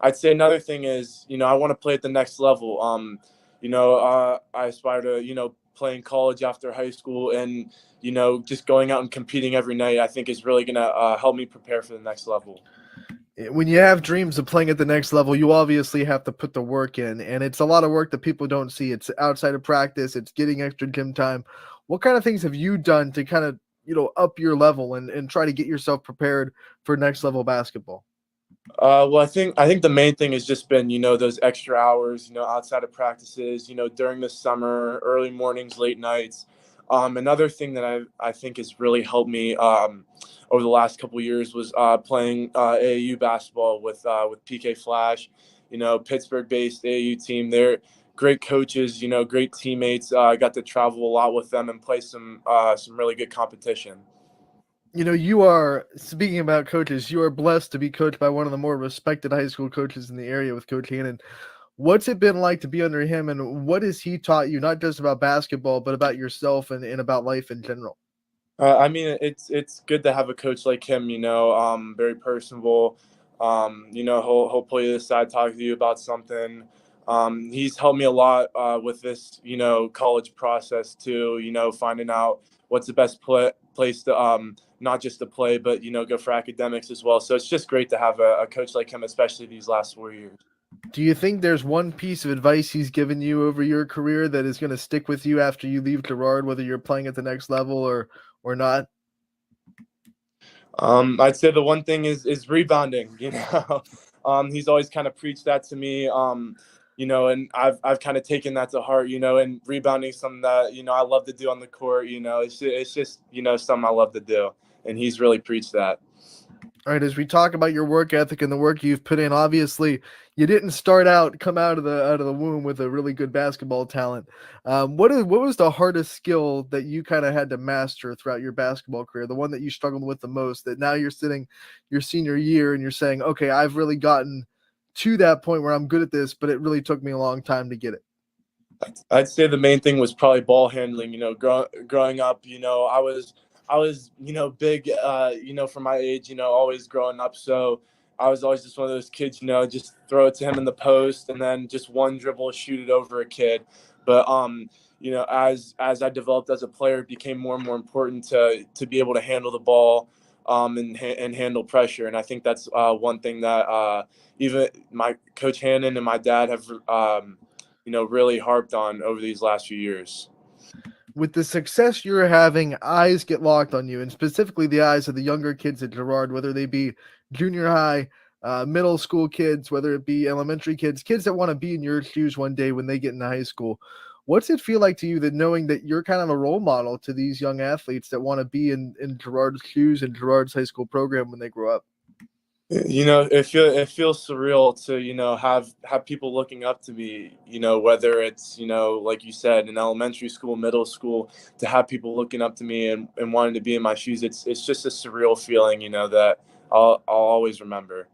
I'd say another thing is, I want to play at the next level. I aspire to, play in college after high school, and, just going out and competing every night, I think is really going to help me prepare for the next level. When you have dreams of playing at the next level, you obviously have to put the work in, and it's a lot of work that people don't see. It's outside of practice. It's getting extra gym time. What kind of things have you done to kind of up your level and try to get yourself prepared for next level basketball? Well, I think the main thing has just been, those extra hours, outside of practices, during the summer, early mornings, late nights. Another thing that I think has really helped me over the last couple of years was playing AAU basketball with PK Flash, Pittsburgh-based AAU team. They're great coaches, great teammates. I got to travel a lot with them and play some really good competition. You are, speaking about coaches, you are blessed to be coached by one of the more respected high school coaches in the area with Coach Hannon. What's it been like to be under him, and what has he taught you, not just about basketball, but about yourself and about life in general? I mean, it's good to have a coach like him. Very personable. He'll pull you aside, talk to you about something. He's helped me a lot with this, college process too. Finding out what's the best place to not just to play, but go for academics as well. So it's just great to have a coach like him, especially these last 4 years. Do you think there's one piece of advice he's given you over your career that is going to stick with you after you leave Girard, whether you're playing at the next level or not? I'd say the one thing is rebounding. He's always kind of preached that to me. And I've kind of taken that to heart. And rebounding is something that I love to do on the court. It's just something I love to do, and he's really preached that. All right, as we talk about your work ethic and the work you've put in, obviously you didn't come out of the womb with a really good basketball talent. What was the hardest skill that you kind of had to master throughout your basketball career? The one that you struggled with the most, that now you're sitting your senior year and you're saying, okay, I've really gotten to that point where I'm good at this, but it really took me a long time to get it. I'd say the main thing was probably ball handling. Growing up, I was big, for my age, always growing up. So I was always just one of those kids, just throw it to him in the post and then just one dribble, shoot it over a kid. But as I developed as a player, it became more and more important to be able to handle the ball, and handle pressure. And I think that's one thing that even my coach Hannon and my dad have really harped on over these last few years. With the success you're having, eyes get locked on you, and specifically the eyes of the younger kids at Girard, whether they be junior high, middle school kids, whether it be elementary kids that want to be in your shoes one day when they get into high school. What's it feel like to you that knowing that you're kind of a role model to these young athletes that want to be in Girard's shoes and Girard's high school program when they grow up? It feels surreal to have people looking up to me, whether it's like you said, in elementary school, middle school, to have people looking up to me and wanting to be in my shoes. It's just a surreal feeling, that I'll always remember.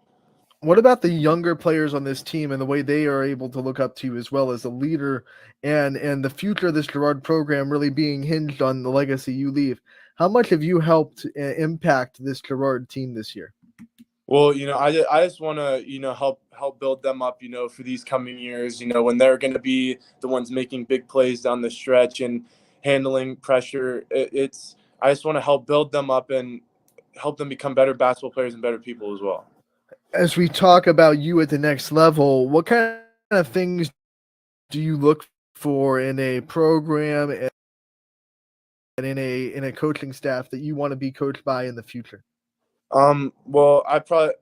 What about the younger players on this team and the way they are able to look up to you as well as a leader, and the future of this Girard program really being hinged on the legacy you leave? How much have you helped impact this Girard team this year? Well, I just want to, help build them up, for these coming years, when they're going to be the ones making big plays down the stretch and handling pressure. I just want to help build them up and help them become better basketball players and better people as well. As we talk about you at the next level, what kind of things do you look for in a program and in a coaching staff that you want to be coached by in the future? Well, I probably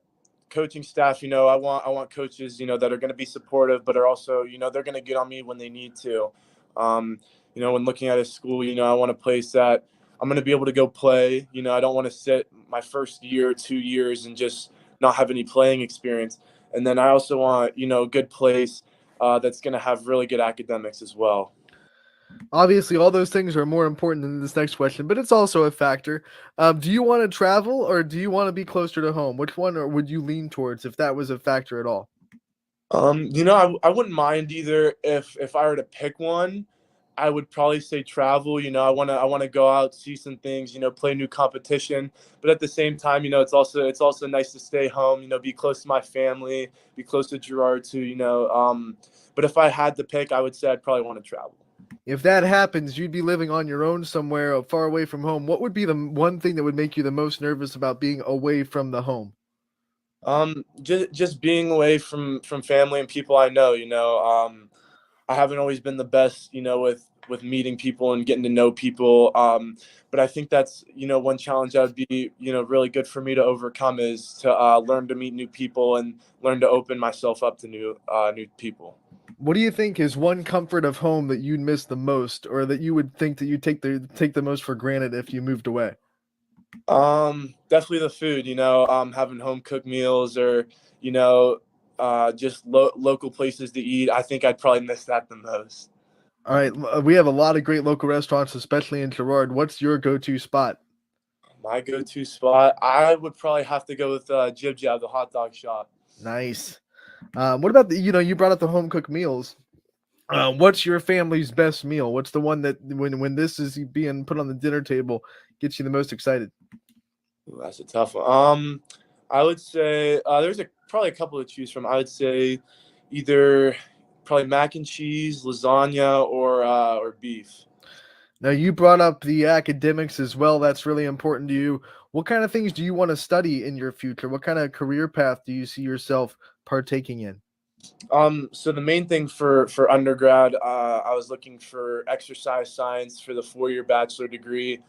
coaching staff, I want coaches, that are going to be supportive, but are also, they're going to get on me when they need to. When looking at a school, I want a place that I'm going to be able to go play. I don't want to sit my first year, 2 years and just not have any playing experience. And then I also want, a good place that's going to have really good academics as well. Obviously, all those things are more important than this next question, but it's also a factor. Do you want to travel or do you want to be closer to home? Which one or would you lean towards if that was a factor at all? I wouldn't mind either. If I were to pick one, I would probably say travel. I wanna go out, see some things, play new competition. But at the same time, it's also nice to stay home, be close to my family, be close to Girard too, But if I had to pick, I would say I'd probably want to travel. If that happens, you'd be living on your own somewhere far away from home. What would be the one thing that would make you the most nervous about being away from the home? Just being away from family and people I know, I haven't always been the best, with meeting people and getting to know people. But I think that's, one challenge that would be, really good for me to overcome is to learn to meet new people and learn to open myself up to new people. What do you think is one comfort of home that you'd miss the most, or that you would think that you take the most for granted if you moved away? Definitely the food, having home cooked meals or, just local places to eat. I think I'd probably miss that the most. All right, we have a lot of great local restaurants, especially in Girard. What's your go-to spot? My go-to spot, I would probably have to go with Jib Jab, the hot dog shop. Nice. What about you brought up the home cooked meals. What's your family's best meal? What's the one that when this is being put on the dinner table gets you the most excited? Ooh, that's a tough one. I would say there's probably a couple to choose from. I would say either probably mac and cheese, lasagna, or beef. Now you brought up the academics as well. That's really important to you. What kind of things do you want to study in your future? What kind of career path do you see yourself partaking in? So the main thing for undergrad, I was looking for exercise science for the 4-year bachelor degree.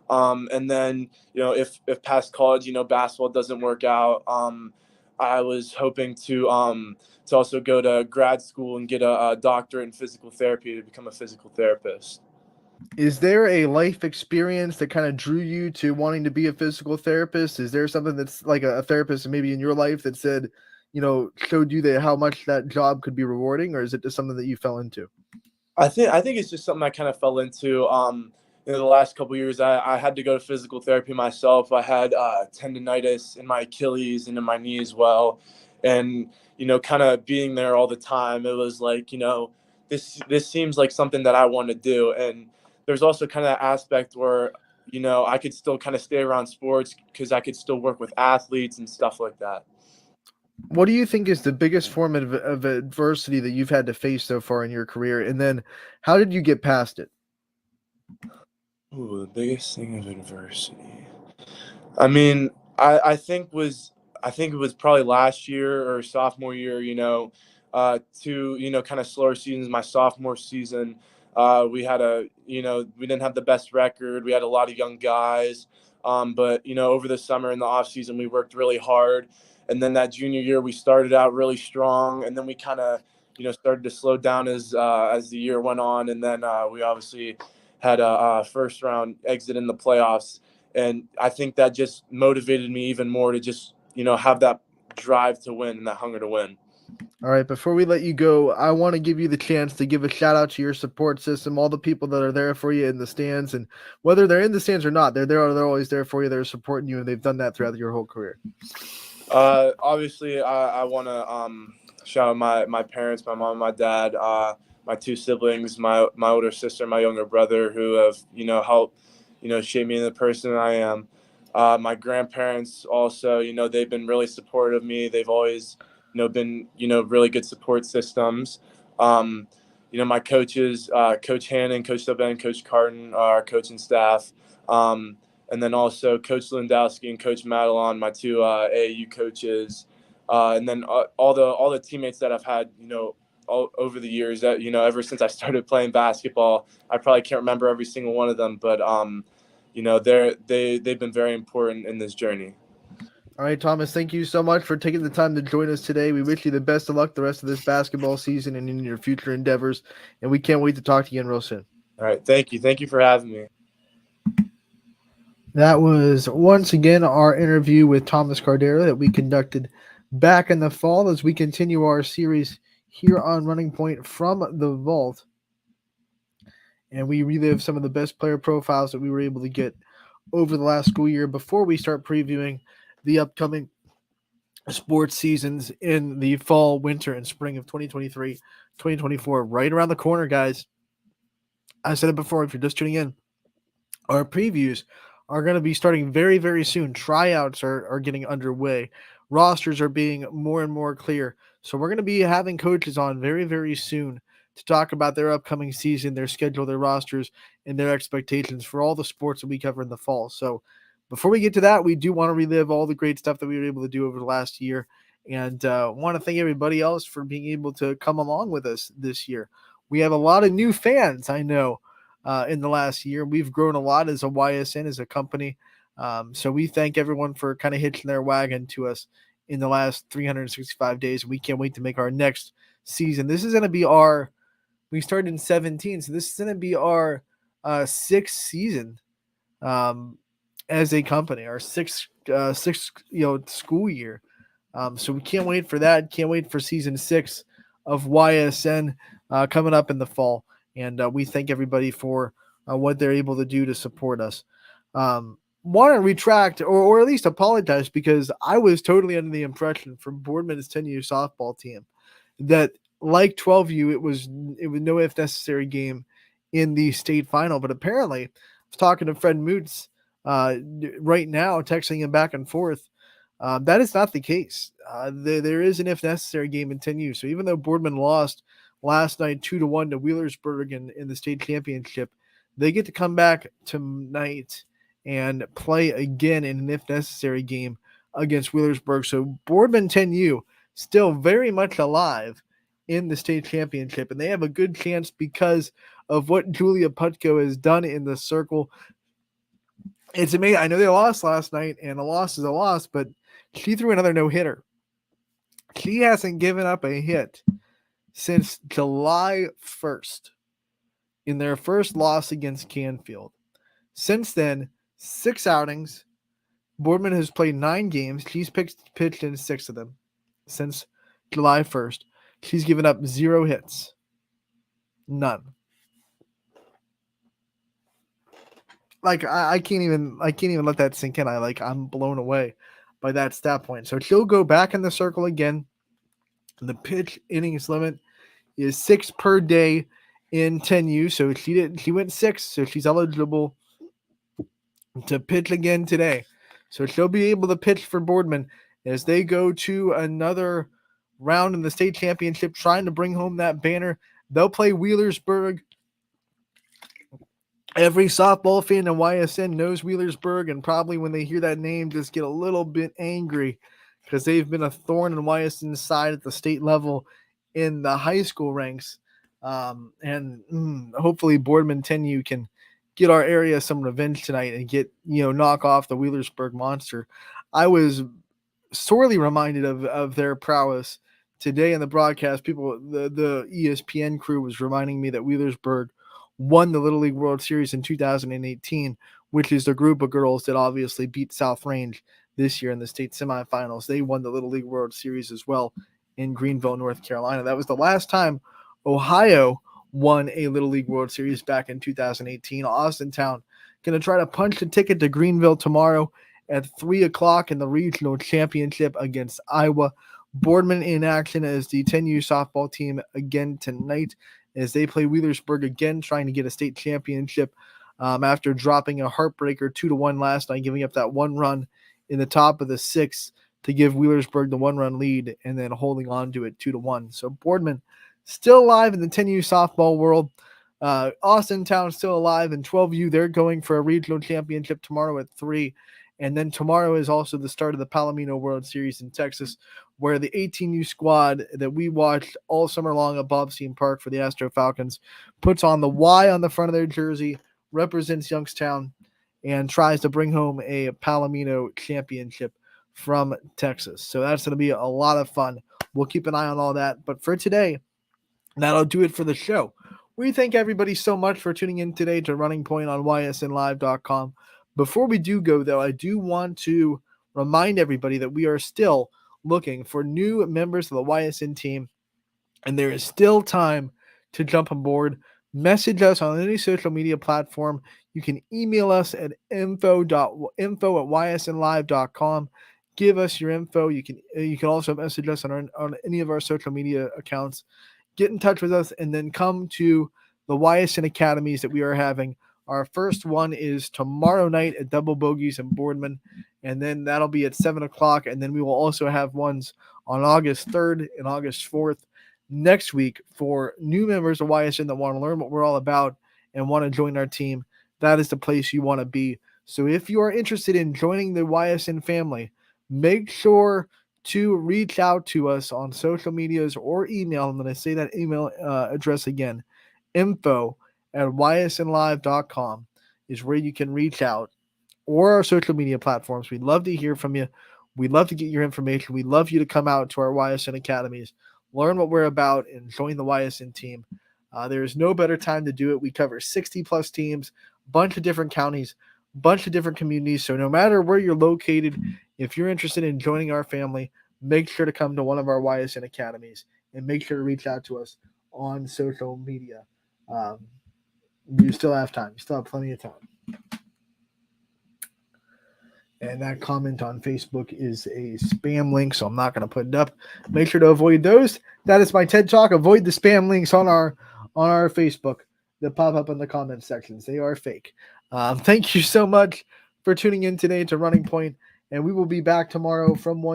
And then, if past college, basketball doesn't work out, I was hoping to also go to grad school and get a doctorate in physical therapy to become a physical therapist. Is there a life experience that kind of drew you to wanting to be a physical therapist? Is there something that's like a therapist maybe in your life that said, showed you that how much that job could be rewarding, or is it just something that you fell into? I think it's just something I kind of fell into. In the last couple of years, I had to go to physical therapy myself. I had tendonitis in my Achilles and in my knee as well, and kind of being there all the time, it was like, this seems like something that I want to do. And there's also kind of that aspect where I could still kind of stay around sports because I could still work with athletes and stuff like that. What do you think is the biggest form of adversity that you've had to face so far in your career? And then how did you get past it? Ooh, the biggest thing of adversity. I mean, I think it was probably last year or sophomore year, two, kind of slower seasons. My sophomore season, we didn't have the best record. We had a lot of young guys. But, over the summer and the off season, we worked really hard. And then that junior year, we started out really strong. And then we kind of, started to slow down as the year went on. And then we obviously had a first round exit in the playoffs. And I think that just motivated me even more to just, have that drive to win and that hunger to win. All right, before we let you go, I want to give you the chance to give a shout out to your support system, all the people that are there for you in the stands, and whether they're in the stands or not, they're always there for you. They're supporting you, and they've done that throughout your whole career. Obviously, I want to shout out my parents, my mom, my dad, my two siblings, my older sister, my younger brother, who have helped shape me into the person I am. My grandparents also, they've been really supportive of me. They've always been really good support systems. My coaches, Coach Hannon, Coach Subban, Coach Carton, our coaching staff. And then also Coach Lewandowski and Coach Madelon, my two AAU coaches, and then all the teammates that I've had, all over the years. That ever since I started playing basketball, I probably can't remember every single one of them, but they've been very important in this journey. All right, Thomas, thank you so much for taking the time to join us today. We wish you the best of luck the rest of this basketball season and in your future endeavors, and we can't wait to talk to you again real soon. All right, thank you for having me. That was once again our interview with Thomas Cardera that we conducted back in the fall as we continue our series here on Running Point from the Vault. And we relive some of the best player profiles that we were able to get over the last school year before we start previewing the upcoming sports seasons in the fall, winter, and spring of 2023, 2024. Right around the corner, guys. I said it before, if you're just tuning in, our previews are going to be starting very, very soon. Tryouts are getting underway. Rosters are being more and more clear. So we're going to be having coaches on very, very soon to talk about their upcoming season, their schedule, their rosters, and their expectations for all the sports that we cover in the fall. So before we get to that, we do want to relive all the great stuff that we were able to do over the last year. And want to thank everybody else for being able to come along with us this year. We have a lot of new fans, I know, in the last year. We've grown a lot as a YSN, as a company. So we thank everyone for kind of hitching their wagon to us in the last 365 days. We can't wait to make our next season. This is going to be we started in 17, so this is going to be our sixth season as a company, our sixth school year. So we can't wait for that. Can't wait for season 6 of YSN coming up in the fall. And we thank everybody for what they're able to do to support us. Want to retract or at least apologize, because I was totally under the impression from Boardman's 10U softball team that, like 12U, it was no if necessary game in the state final. But apparently, I was talking to Fred Moots right now, texting him back and forth. That is not the case. There is an if necessary game in 10U. So even though Boardman lost last night 2-1 to Wheelersburg in the state championship, they get to come back tonight and play again in an if necessary game against Wheelersburg. So Boardman 10U still very much alive in the state championship, and they have a good chance because of what Julia Putko has done in the circle. It's amazing. I know they lost last night, and a loss is a loss, but she threw another no-hitter. She hasn't given up a hit since July 1st in their first loss against Canfield. Since then, 6 outings. Boardman has played 9 games. She's pitched in 6 of them since July 1st. She's given up 0 hits. None. Like I can't even let that sink in. I'm blown away by that stat point. So she'll go back in the circle again. The pitch innings limit is 6 per day in 10U. So she went 6, so she's eligible to pitch again today. So she'll be able to pitch for Boardman as they go to another round in the state championship, trying to bring home that banner. They'll play Wheelersburg. Every softball fan in YSN knows Wheelersburg, and probably when they hear that name just get a little bit angry because they've been a thorn in YSN's side at the state level in the high school ranks. Hopefully Boardman 10U can get our area some revenge tonight and knock off the Wheelersburg monster. I was sorely reminded of their prowess today in the broadcast. The ESPN crew was reminding me that Wheelersburg won the Little League World Series in 2018, which is the group of girls that obviously beat South Range this year in the state semifinals. They won the Little League World Series as well in Greenville, North Carolina. That was the last time Ohio won a Little League World Series, back in 2018. Austintown going to try to punch the ticket to Greenville tomorrow at 3 o'clock in the regional championship against Iowa. Boardman in action as the 10U softball team again tonight, as they play Wheelersburg again, trying to get a state championship after dropping a heartbreaker 2-1 last night, giving up that 1 run in the top of the 6th to give Wheelersburg the 1-run lead, and then holding on to it 2-1. So Boardman still alive in the 10U softball world. Austintown still alive in 12U. They're going for a regional championship tomorrow at 3. And then tomorrow is also the start of the Palomino World Series in Texas, where the 18U squad that we watched all summer long at Bobstein Park for the Astro Falcons puts on the Y on the front of their jersey, represents Youngstown, and tries to bring home a Palomino championship from Texas. So that's going to be a lot of fun. We'll keep an eye on all that. But for today, that'll do it for the show. We thank everybody so much for tuning in today to Running Point on ysnlive.com. Before we do go, though, I do want to remind everybody that we are still looking for new members of the YSN team, and there is still time to jump on board. Message us on any social media platform. You can email us at info@ysnlive.com. Give us your info. You can also message us on any of our social media accounts. Get in touch with us, and then come to the YSN academies that we are having. Our first one is tomorrow night at Double Bogies in Boardman, and then that'll be at 7 o'clock. And then we will also have ones on August 3rd and August 4th next week for new members of YSN that want to learn what we're all about and want to join our team. That is the place you want to be. So if you are interested in joining the YSN family, make sure to reach out to us on social medias or email. I'm going to say that email address again. info@ysnlive.com is where you can reach out, or our social media platforms. We'd love to hear from you. We'd love to get your information. We'd love you to come out to our YSN academies, learn what we're about, and join the YSN team. There is no better time to do it. We cover 60 plus teams, bunch of different counties, bunch of different communities. So no matter where you're located, if you're interested in joining our family, make sure to come to one of our YSN academies and make sure to reach out to us on social media. You still have time. You still have plenty of time. And that comment on Facebook is a spam link, so I'm not going to put it up. Make sure to avoid those. That is my TED Talk. Avoid the spam links on our Facebook that pop up in the comment sections. They are fake. Thank you so much for tuning in today to Running Point, and we will be back tomorrow from 1